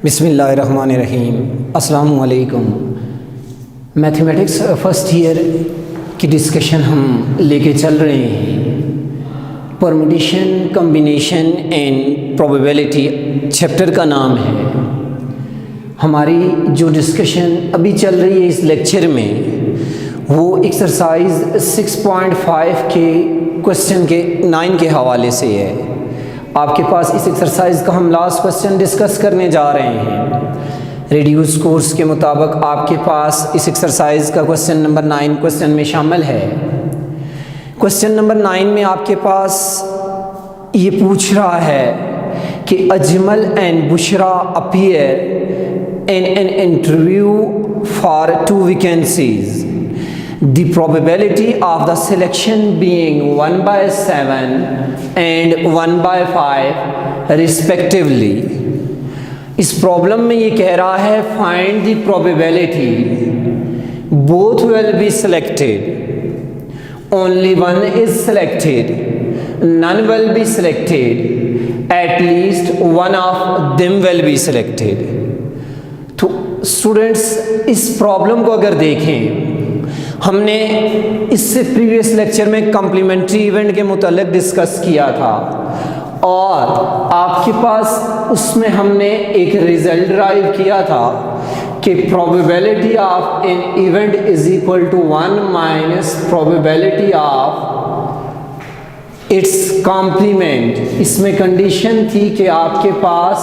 बिस्मिल्लाहिर्रहमानिर्रहीम। अस्सलामु अलैकुम। मैथमेटिक्स फर्स्ट ईयर की डिस्कशन हम लेके चल रहे हैं। Permutation, combination and probability chapter का नाम है। हमारी जो डिस्कशन अभी चल रही है इस लेक्चर में वो एक्सरसाइज 6.5 के क्वेश्चन के 9 के हवाले से है। आपके पास इस एक्सरसाइज का हम लास्ट क्वेश्चन डिस्कस करने जा रहे हैं। रेड्यूस कोर्स के मुताबिक आपके पास इस एक्सरसाइज का क्वेश्चन नंबर 9 क्वेश्चन में शामिल है। क्वेश्चन नंबर 9 में आपके पास ये पूछ रहा है कि Ajmal and Bushra appear in an interview for 2 vacancies. The probability of the selection being 1/7 and 1/5 respectively। इस प्रॉब्लम में ये कह रहा है find the probability both will be selected, only one is selected, none will be selected, at least one of them will be selected। तो students इस problem को अगर देखें, हमने इससे प्रीवियस लेक्चर में कम्प्लीमेंट्री इवेंट के मुतालिक डिस्कस किया था और आपके पास उसमें हमने एक रिजल्ट ड्राइव किया था कि probability of an event is equal to 1 minus probability of its complement. इसमें कंडीशन थी कि आपके पास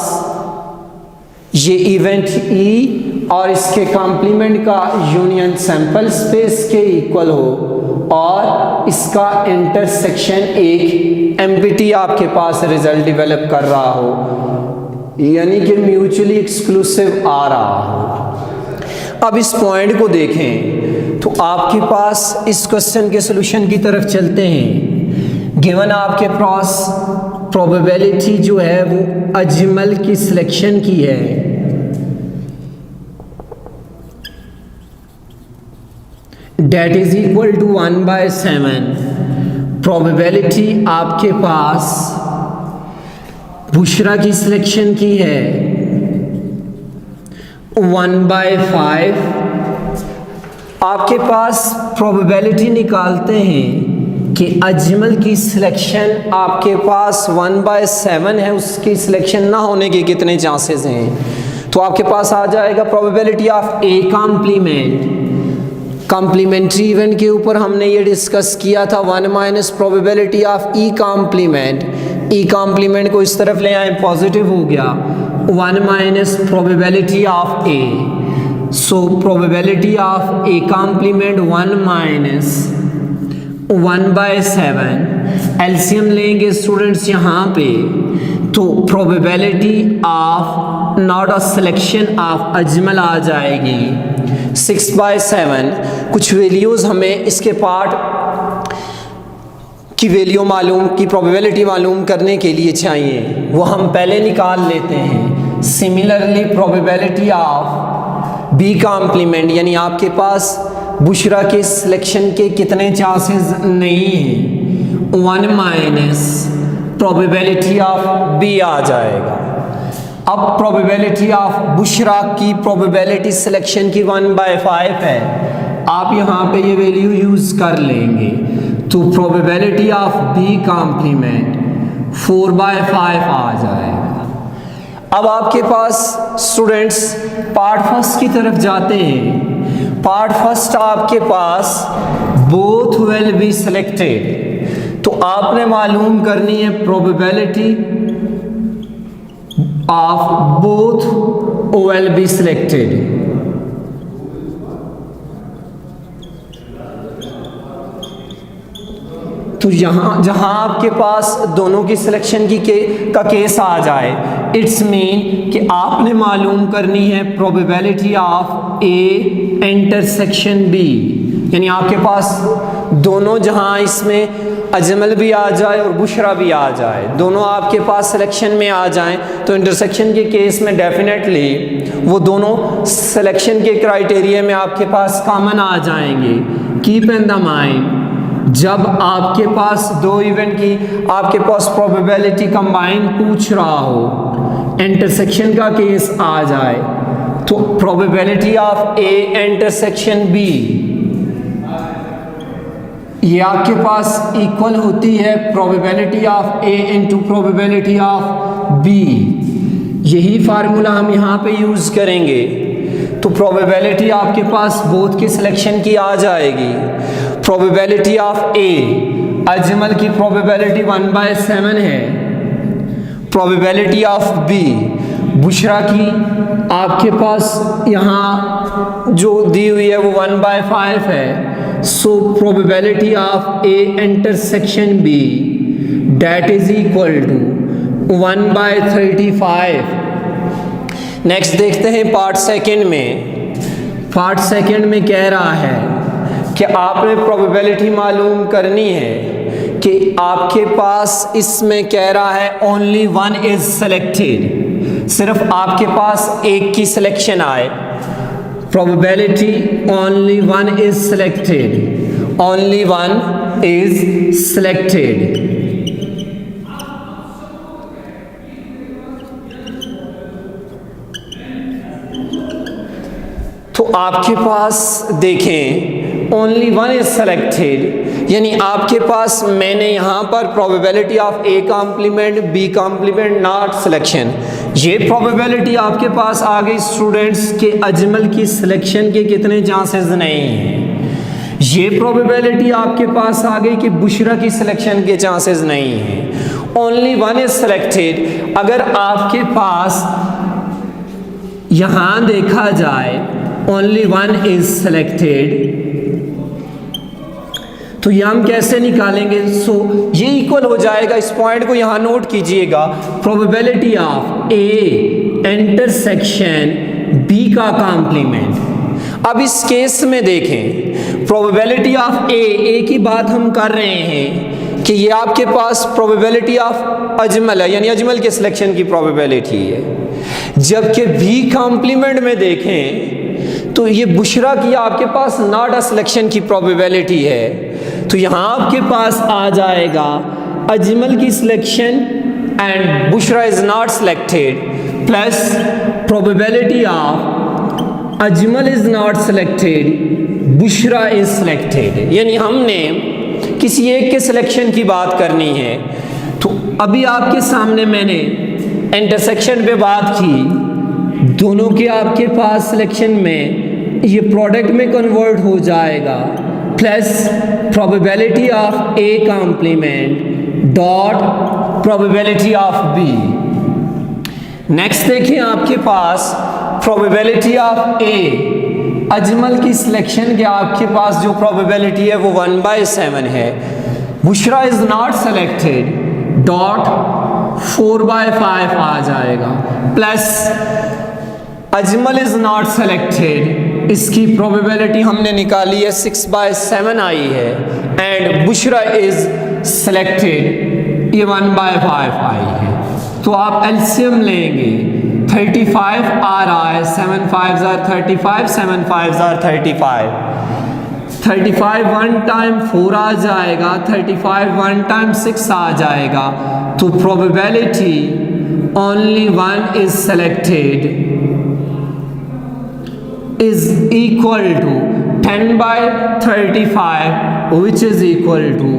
ये इवेंट ई और इसके कॉम्प्लीमेंट का यूनियन सैंपल स्पेस के इक्वल हो और इसका इंटरसेक्शन एक एम्पिटी आपके पास रिजल्ट डेवलप कर रहा हो, यानी कि म्यूचुअली एक्सक्लूसिव आ रहा हो। अब इस पॉइंट को देखें तो आपके पास इस क्वेश्चन के सॉल्यूशन की तरफ चलते हैं। गिवन आपके पास प्रोबेबिलिटी जो है वो अजमल की सिलेक्शन की है, that is equal to 1/7। Probability आपके पास बुशरा की सिलेक्शन की है 1/5। आपके पास प्रोबेबिलिटी निकालते हैं कि अजमल की सिलेक्शन आपके पास 1/7 है, उसकी सिलेक्शन ना होने के कितने चांसेस हैं। तो आपके पास आ जाएगा probability of A complement. Complementary event के ऊपर हमने ये डिस्कस किया था 1 minus probability of E complement. E complement को इस तरफ ले आए, पॉजिटिव हो गया, 1 minus probability of A. So probability of A complement 1 minus 1/7। LCM लेंगे स्टूडेंट्स यहाँ पे, तो probability of not a selection of Ajmal आ जाएगी 6/7। कुछ वैल्यूज़ हमें इसके पार्ट की वैल्यू मालूम की प्रोबेबिलिटी मालूम करने के लिए चाहिए, वो हम पहले निकाल लेते हैं। Similarly probability of B complement, यानी आपके पास बुशरा के सिलेक्शन के कितने चांसेस नहीं हैं, 1 माइनस प्रोबेबिलिटी ऑफ बी आ जाएगा। अब प्रोबेबिलिटी ऑफ बुशरा की प्रोबेबिलिटी सिलेक्शन की 1/5 है, आप यहाँ पे ये वैल्यू यूज़ कर लेंगे, तो प्रोबेबिलिटी ऑफ बी कॉम्प्लीमेंट 4/5 आ जाएगा। अब आपके पास स्टूडेंट्स पार्ट फर्स्ट की तरफ जाते हैं। पार्ट फर्स्ट आपके पास बोथ विल बी सिलेक्टेड, तो आपने मालूम करनी है probability of both will be selected. तो यहाँ जहाँ आपके पास दोनों की सिलेक्शन की का केस आ जाए, इट्स मीन कि आपने मालूम करनी है probability of A intersection B, यानी आपके पास दोनों, जहाँ इसमें अजमल भी आ जाए और बुशरा भी आ जाए, दोनों आपके पास सिलेक्शन में आ जाएं, तो इंटरसेक्शन के केस में डेफिनेटली वो दोनों सिलेक्शन के क्राइटेरिया में आपके पास कॉमन आ जाएंगे। कीप इन द माइंड, जब आपके पास दो इवेंट की आपके पास प्रोबेबिलिटी कंबाइन पूछ रहा हो इंटरसेक्शन का केस आ जाए तो probability of A intersection B ये आपके पास इक्वल होती है probability of A into probability of B. यही फार्मूला हम यहाँ पे यूज़ करेंगे तो प्रोबेबिलिटी आपके पास बोथ के सिलेक्शन की आ जाएगी। प्रोबेबिलिटी ऑफ ए अजमल की प्रोबेबिलिटी 1/7 है, प्रोबेबिलिटी ऑफ बी बुशरा की आपके पास यहाँ जो दी हुई है वो 1/5 है। So probability of A intersection B that is equal to 1/35। Next देखते हैं पार्ट सेकंड में। पार्ट सेकंड में कह रहा है कि आपने प्रोबेबिलिटी मालूम करनी है कि आपके पास इसमें कह रहा है ओनली वन इज सेलेक्टेड, सिर्फ आपके पास एक की सिलेक्शन आए। Probability only one is selected, only one is selected. तो आपके पास देखें ओनली वन इज सेलेक्टेड यानी आपके पास मैंने यहाँ पर probability of A complement B complement not selection, ये प्रोबेबिलिटी आपके पास आ गई स्टूडेंट्स के अजमल की सिलेक्शन के कितने चांसेस नहीं हैं। ये प्रोबेबिलिटी आपके पास आ गई कि बुशरा की सिलेक्शन के चांसेस नहीं हैं। ओनली वन इज सेलेक्टेड अगर आपके पास यहाँ देखा जाए ओनली वन इज सेलेक्टेड तो ये हम कैसे निकालेंगे। सो ये इक्वल हो जाएगा, इस पॉइंट को यहाँ नोट कीजिएगा, probability of A intersection B का कॉम्प्लीमेंट। अब इस केस में देखें प्रोबेबिलिटी ऑफ ए की बात हम कर रहे हैं कि ये आपके पास प्रोबेबिलिटी ऑफ अजमल है यानी अजमल के सिलेक्शन की प्रोबेबिलिटी है, जबकि बी कॉम्प्लीमेंट में देखें तो ये बुशरा की आपके पास नॉट अ सिलेक्शन की प्रोबेबिलिटी है। तो यहाँ आपके पास आ जाएगा अजमल की selection and Bushra is not selected plus probability of Ajmal is not selected Bushra is selected, यानी हमने किसी एक के सिलेक्शन की बात करनी है। तो अभी आपके सामने मैंने इंटरसेक्शन पे बात की, दोनों के आपके पास सिलेक्शन में ये प्रोडक्ट में कन्वर्ट हो जाएगा plus probability of A complement dot probability of B. Next देखिए आपके पास प्रोबेबिलिटी ऑफ ए अजमल की सिलेक्शन के आपके पास जो प्रोबेबिलिटी है वो 1/7 है, Bushra is not selected dot 4/5 आ जाएगा plus Ajmal is not selected इसकी प्रोबेबिलिटी हमने निकाली है 6/7 आई है एंड बुशरा इज सेलेक्टेड ये 1/5 आई है। तो आप एलसीएम लेंगे 35 आ रहा है, 7 5s are 35, 7 5s are 35, 35 1 time 4 आ जाएगा, 35 1 टाइम 6 आ जाएगा। तो probability only one is selected is equal to 10/35 which is equal to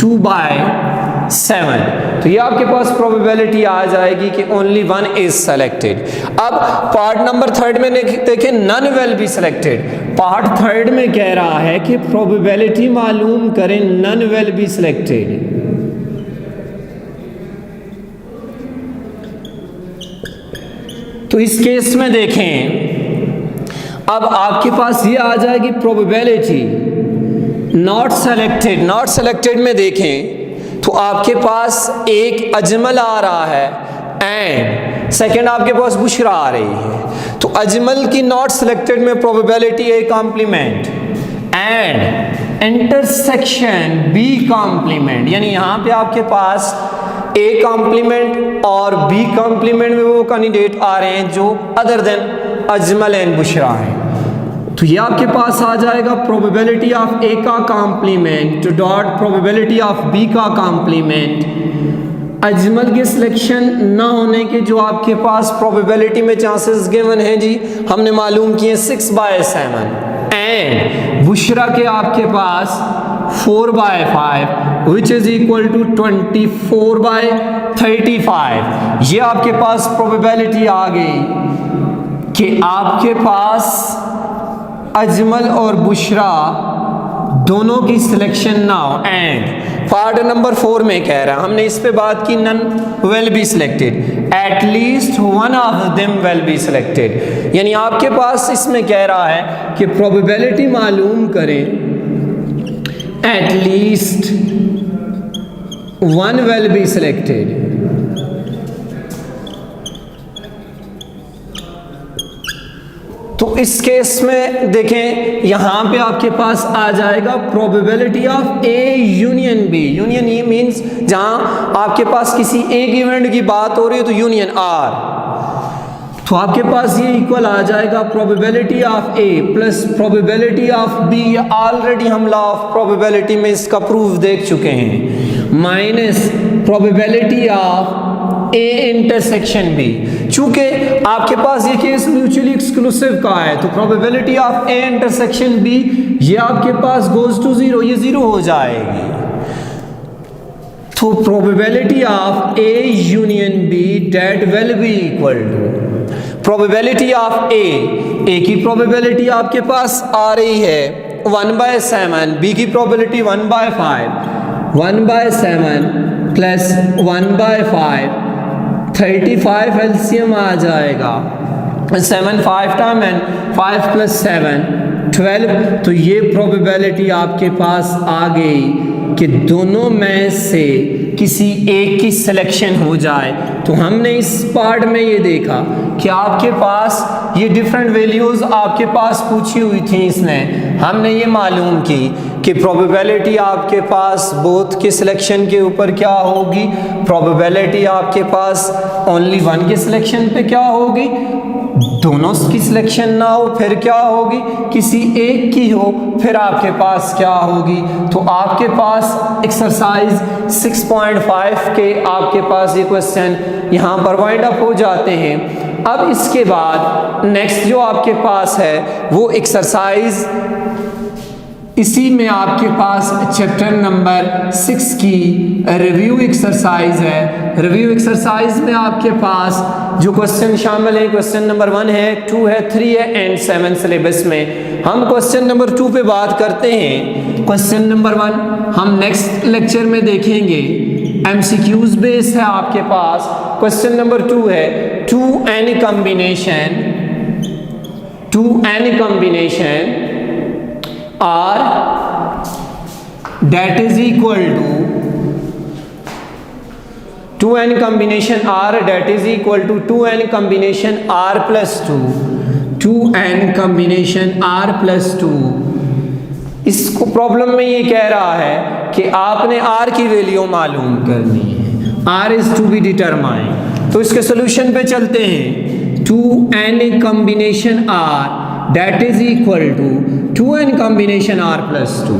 2/7। तो ये आपके पास प्रोबेबिलिटी आ जाएगी कि ओनली वन इज सेलेक्टेड। अब पार्ट नंबर थर्ड में देखें none will be selected. Part third में कह रहा है कि प्रोबेबिलिटी मालूम करें नन विल बी सिलेक्टेड। तो इस केस में देखें अब आपके पास ये आ जाएगी probability not selected. Not selected में देखें तो आपके पास एक अजमल आ रहा है एंड सेकंड आपके पास बुशरा आ रही है। तो अजमल की नॉट सेलेक्टेड में probability A complement and intersection B complement, यानी यहाँ पे आपके पास ए कॉम्प्लीमेंट और बी कॉम्प्लीमेंट में वो कैंडिडेट आ रहे हैं जो other than Ajmal and Bushra है। तो ये आपके पास आ जाएगा प्रोबेबिलिटी ऑफ ए का complement dot probability of B का कॉम्प्लीमेंट अजमल के सिलेक्शन ना होने के जो आपके पास प्रोबेबिलिटी में चांसेस गिवन हैं जी, हमने मालूम किए 6/7 एंड बुशरा के आपके पास 4/5 विच इज इक्वल टू 24/35। ये आपके पास प्रोबेबिलिटी आ गई कि आपके पास अजमल और बुशरा दोनों की सिलेक्शन ना हो। एंड पार्ट नंबर 4 में कह रहा है, हमने इस पे बात की none will be selected, at least one of them will be selected. यानी आपके पास इसमें कह रहा है कि प्रोबेबिलिटी मालूम करें, at least one will be selected. तो इस केस में देखें, यहां पे आपके पास आ जाएगा probability of A union B. Union ये मींस जहां आपके पास किसी एक इवेंट की बात हो रही है तो यूनियन आर, तो आपके पास ये इक्वल आ जाएगा probability of A plus probability of B. Already हम लॉ ऑफ प्रोबेबिलिटी में इसका प्रूफ देख चुके हैं, minus probability of A intersection B. चूंकि आपके पास ये केस म्यूचुअली एक्सक्लूसिव का है तो probability of A intersection B ये आपके पास गोज टू 0, ये 0 हो जाएगी। तो probability of A union B that will be equal to probability of A की प्रोबेबिलिटी आपके पास आ रही है 1/7, बी की प्रोबेबिलिटी 1/5, 1/7 प्लस 1/5 35 एलसीएम आ जाएगा, 7 5 टाइम एंड 5 प्लस 7 12। तो ये प्रोबेबिलिटी आपके पास आ गई कि दोनों में से किसी एक की सिलेक्शन हो जाए। तो हमने इस पार्ट में ये देखा कि आपके पास ये डिफरेंट वैल्यूज़ आपके पास पूछी हुई थी, इसने हमने ये मालूम की कि प्रोबेबिलिटी आपके पास बोथ के सिलेक्शन के ऊपर क्या होगी, प्रोबेबिलिटी आपके पास ओनली वन के सिलेक्शन पे क्या होगी, दोनों की सिलेक्शन ना हो फिर क्या होगी, किसी एक की हो फिर आपके पास क्या होगी। तो आपके पास एक्सरसाइज 6.5 के आपके पास ये क्वेश्चन यहाँ पर वाइंड अप हो जाते हैं। अब इसके बाद नेक्स्ट जो आपके पास है वो एक्सरसाइज इसी में आपके पास चैप्टर नंबर 6 की रिव्यू एक्सरसाइज है। रिव्यू एक्सरसाइज में आपके पास जो क्वेश्चन शामिल है, क्वेश्चन नंबर 1 है, 2 है, 3 है एंड 7 सिलेबस में। हम क्वेश्चन नंबर 2 पे बात करते हैं। क्वेश्चन नंबर 1 हम नेक्स्ट लेक्चर में देखेंगे, एमसीक्यूज बेस है आपके पास। क्वेश्चन नंबर 2 है 2n combination R that is equal to 2n combination R that is equal to 2n combination R plus 2, 2n combination R plus 2। इसको प्रॉब्लम में ये कह रहा है कि आपने R की वैल्यू मालूम करनी है, R is to be determined। तो इसके सोल्यूशन पे चलते हैं। 2n combination R that is equal to 2n combination R plus 2।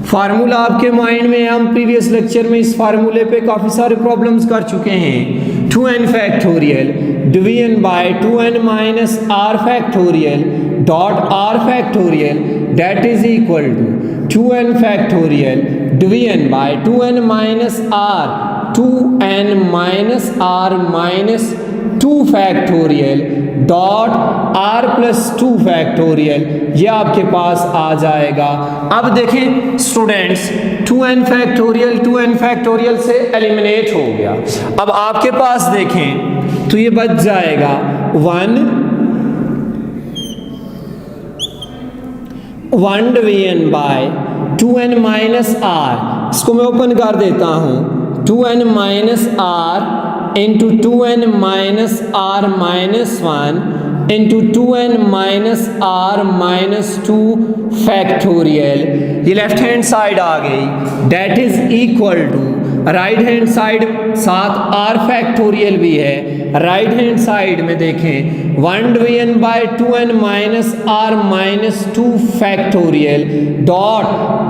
Formula आपके माइंड में, हम प्रीवियस लेक्चर में इस फार्मूले पे काफ़ी सारे प्रॉब्लम्स कर चुके हैं। 2n factorial division by 2n minus r factorial dot r factorial that is equal to 2n factorial division by 2n minus r 2n minus r minus 2 factorial dot r plus 2 factorial, ये आपके पास आ जाएगा। अब देखें students, 2n factorial से eliminate हो गया। अब आपके पास देखें तो ये बच जाएगा 1 division by 2n minus r। इसको मैं ओपन कर देता हूँ, 2n minus r into 2n minus r minus 1 into 2n minus r minus 2 factorial, ये लेफ्ट हैंड साइड आ गई, that is equal to right hand side साथ आर फैक्टोरियल भी है। राइट हैंड साइड में देखें 1 division by 2n minus R minus 2 factorial dot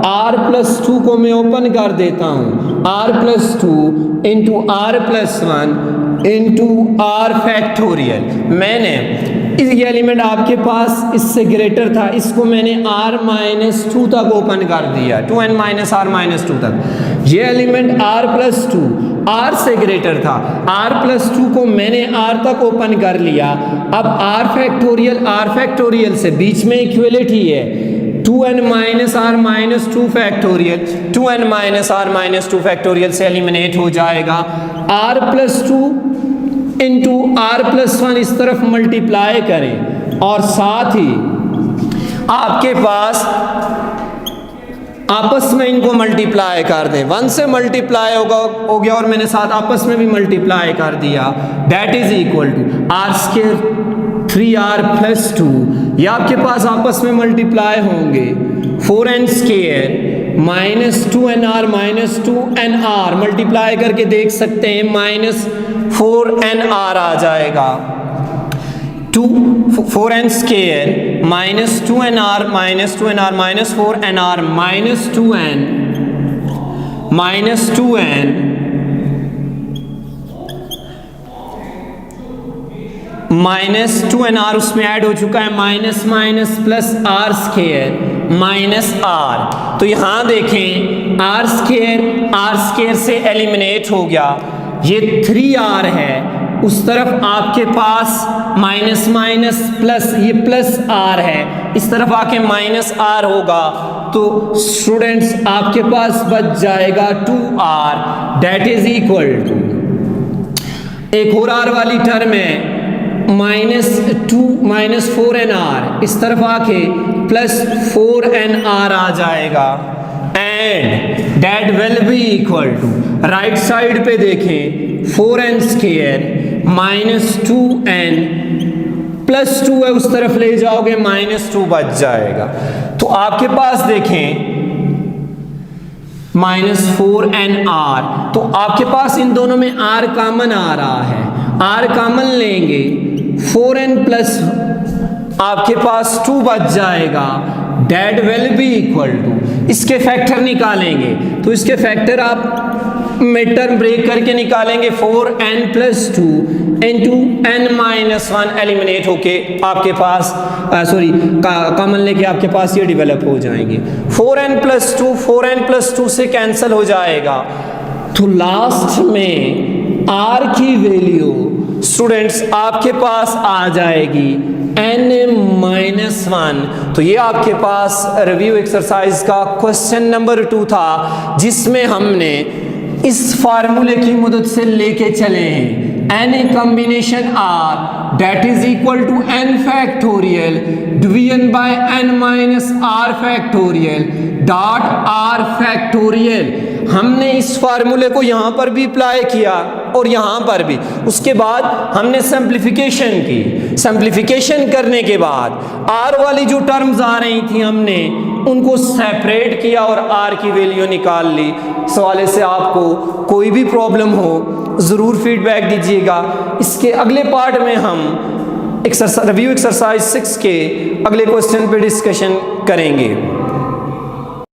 R plus 2 को मैं ओपन कर देता हूँ, R plus 2 into R plus 1 into are factorial. मैंने ये एलिमेंट आपके पास इससे ग्रेटर था, इसको मैंने r माइनस 2 तक ओपन कर दिया, 2n माइनस r माइनस 2 तक। ये एलिमेंट r प्लस 2 r से ग्रेटर था, r प्लस 2 को मैंने r तक ओपन कर लिया। अब r फैक्टोरियल से बीच में इक्वलिटी है, 2n minus r minus 2 factorial, 2n minus r minus 2 factorial से एलिमिनेट हो जाएगा। r plus 2 into R plus 1 इस तरफ मल्टीप्लाई करें और साथ ही आपके पास आपस में इनको मल्टीप्लाई कर दें, 1 से मल्टीप्लाई हो गया और मैंने साथ आपस में भी मल्टीप्लाई कर दिया। That is equal to R square 3r plus 2, ये आपके पास आपस में मल्टीप्लाई होंगे, 4n square minus 2nr minus 2nr multiply करके देख सकते हैं माइनस 4nr आ जाएगा। 4n square minus 2nr minus 2nr minus 4nr minus 2n minus 2n minus 2nr उसमें ऐड हो चुका है, minus minus plus r square minus r। तो यहां देखें r स्क्वायर से एलिमिनेट हो गया, ये 3r है, उस तरफ आपके पास माइनस माइनस प्लस, ये प्लस r है, इस तरफ आके माइनस r होगा, तो स्टूडेंट्स आपके पास बच जाएगा 2r। That is equal to एक और r वाली टर्म है माइनस 4nr, इस तरफ आके प्लस 4nr आ जाएगा and that will be equal to right side पे देखें 4n square minus 2n plus 2 है, उस तरफ ले जाओगे माइनस 2 बच जाएगा। तो आपके पास देखें माइनस 4nr, तो आपके पास इन दोनों में r कॉमन आ रहा है, r कॉमन लेंगे 4n प्लस आपके पास 2 बच जाएगा। That will be equal to, इसके फैक्टर निकालेंगे तो इसके फैक्टर आप मिड टर्म ब्रेक करके निकालेंगे, 4n plus 2 into n minus 1 eliminate होके आपके पास कॉमन लेके आपके पास ये डेवलप हो जाएंगे। 4n प्लस 2 से कैंसिल हो जाएगा, तो लास्ट में r की वैल्यू स्टूडेंट्स आपके पास आ जाएगी n माइनस 1। तो ये आपके पास रिव्यू एक्सरसाइज का क्वेश्चन नंबर 2 था, जिसमें हमने इस फार्मूले की मदद से लेके चले हैं n combination r that is equal to n factorial division by n minus r factorial dot r factorial. हमने इस फार्मूले को यहाँ पर भी अप्लाई किया और यहाँ पर भी, उसके बाद हमने सिंप्लीफिकेशन की, सिंप्लीफिकेशन करने के बाद r वाली जो टर्म्स आ रही थी हमने उनको सेपरेट किया और r की वैल्यू निकाल ली। इस हवाले से आपको कोई भी प्रॉब्लम हो ज़रूर फीडबैक दीजिएगा। इसके अगले पार्ट में हम रिव्यू एक्सरसाइज 6 के अगले क्वेश्चन पे डिस्कशन करेंगे।